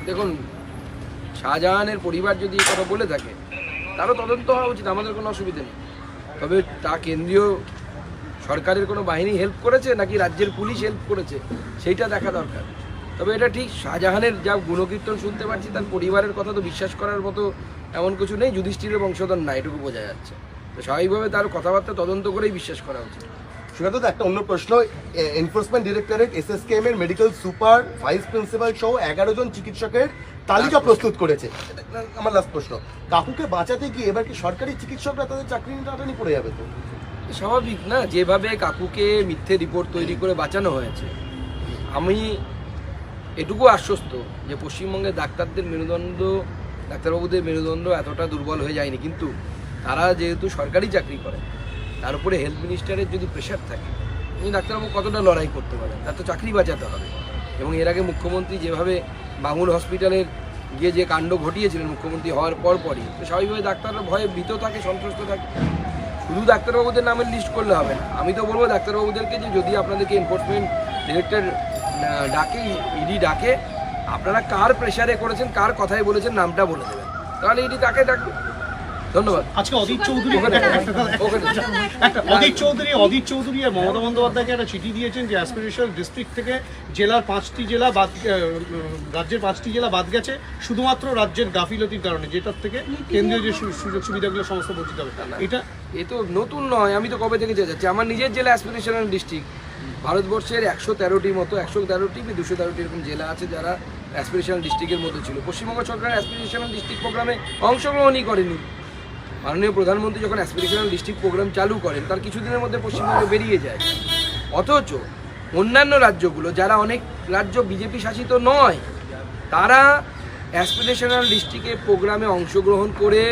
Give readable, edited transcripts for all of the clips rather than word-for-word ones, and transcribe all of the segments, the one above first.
দেখুন, শাহজাহানের পরিবার যদি এই কথা বলে থাকে তারও তদন্ত হওয়া উচিত, আমাদের কোনো অসুবিধা নেই। তবে তা কেন্দ্রীয় সরকারের কোনো বাহিনী হেল্প করেছে নাকি রাজ্যের পুলিশ হেল্প করেছে সেইটা দেখা দরকার। তবে এটা ঠিক, শাহজাহানের যা গুণকীর্তন শুনতে পাচ্ছি তার পরিবারের কথা তো বিশ্বাস করার মতো এমন কিছু নেই, যুধিষ্ঠিরের বংশধর না, এটুকু বোঝা যাচ্ছে। তো স্বাভাবিকভাবে তার কথাবার্তা তদন্ত করেই বিশ্বাস করা উচিত। সুকান্ত, একটা অন্য প্রশ্ন, এনফোর্সমেন্ট ডিরেক্টরেট এসএসকেএম এর মেডিকেল সুপার, ভাইস প্রিন্সিপাল সহ 11 জন চিকিৎসকের তালিকা প্রস্তুত করেছে। আমার লাস্ট প্রশ্ন, কাকুকে বাঁচাতে গিয়ে এবার কি সরকারি চিকিৎসকরা তাদের চাকরি টাটানি পড়ে যাবে? তো স্বাভাবিক না, যেভাবে কাকুকে মিথ্যে রিপোর্ট তৈরি করে বাঁচানো হয়েছে। আমি এটুকু আশ্বস্ত যে পশ্চিমবঙ্গের ডাক্তারবাবুদের মেরুদণ্ড এতটা দুর্বল হয়ে যায়নি, কিন্তু তারা যেহেতু সরকারি চাকরি করে তার উপরে হেলথ মিনিস্টারের যদি প্রেশার থাকে, উনি ডাক্তারবাবু কতটা লড়াই করতে পারেন, তার তো চাকরি বাঁচাতে হবে। এবং এর আগে মুখ্যমন্ত্রী যেভাবে বাঙুর হসপিটালের গিয়ে যে কাণ্ড ঘটিয়েছিলেন মুখ্যমন্ত্রী হওয়ার পরপরই, তো স্বাভাবিকভাবে ডাক্তাররা ভয়ে ভীত থাকে, সন্ত্রস্ত থাকে। শুধু ডাক্তারবাবুদের নামের লিস্ট করলে হবে না। আমি তো বলবো ডাক্তারবাবুদেরকে যে যদি আপনাদেরকে এনফোর্সমেন্ট ডিরেক্টর ডাকে, ইডি ডাকে, আপনারা কার প্রেশারে করেছেন, কার কথায় বলেছেন নামটা বলে দেবেন, তাহলে ইডি তাকে ডাকবে। ধন্যবাদ। আজকে অদিত চৌধুরী আর মমতা বন্দ্যোপাধ্যায়কে একটা চিঠি দিয়েছেন যে অ্যাসপিরেশনাল ডিস্ট্রিক্ট থেকে জেলার 5টি জেলা বাদ, রাজ্যের 5টি জেলা বাদ গেছে শুধুমাত্র রাজ্যের গাফিলতির কারণে, যেটার থেকে কেন্দ্রীয় যে সুযোগ সুবিধাগুলো সমস্ত বঞ্চিত হবে। এটা এ তো নতুন নয়, আমি তো কবে থেকে যাচ্ছি। আমার নিজের জেলা অ্যাসপিরেশনাল ডিস্ট্রিক্ট, ভারতবর্ষের 113টির মতো 113টি কি 213টি এরকম জেলা আছে যারা অ্যাসপিরেশনাল ডিস্ট্রিক্টের মধ্যে ছিল। পশ্চিমবঙ্গ সরকার অ্যাসপিরেশনাল ডিস্ট্রিক্ট প্রোগ্রামে অংশগ্রহণই করেনি। মাননীয় প্রধানমন্ত্রী যখন অ্যাসপিরেশনাল ডিস্ট্রিক্ট প্রোগ্রাম চালু করেন তার কিছুদিনের মধ্যে পশ্চিমবঙ্গে বেরিয়ে যায়। অথচ অন্যান্য রাজ্যগুলো, যারা অনেক রাজ্য বিজেপি শাসিত নয়, তারা অ্যাসপিরেশনাল ডিস্ট্রিক্টের প্রোগ্রামে অংশগ্রহণ করে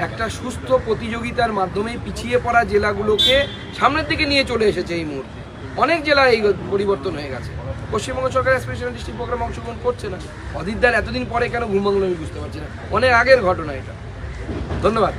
একটা সুস্থ প্রতিযোগিতার মাধ্যমে পিছিয়ে পড়া জেলাগুলোকে সামনের দিকে নিয়ে চলে এসেছে। এই মুহূর্তে অনেক জেলা এই পরিবর্তন হয়ে গেছে। পশ্চিমবঙ্গ সরকার অ্যাসপিরেশনাল ডিস্ট্রিক্ট প্রোগ্রামে অংশগ্রহণ করছে না। অদিতদার এতদিন পরে কেন ঘুম ভাঙলো আমি বুঝতে পারছি না, অনেক আগের ঘটনা এটা। ধন্যবাদ।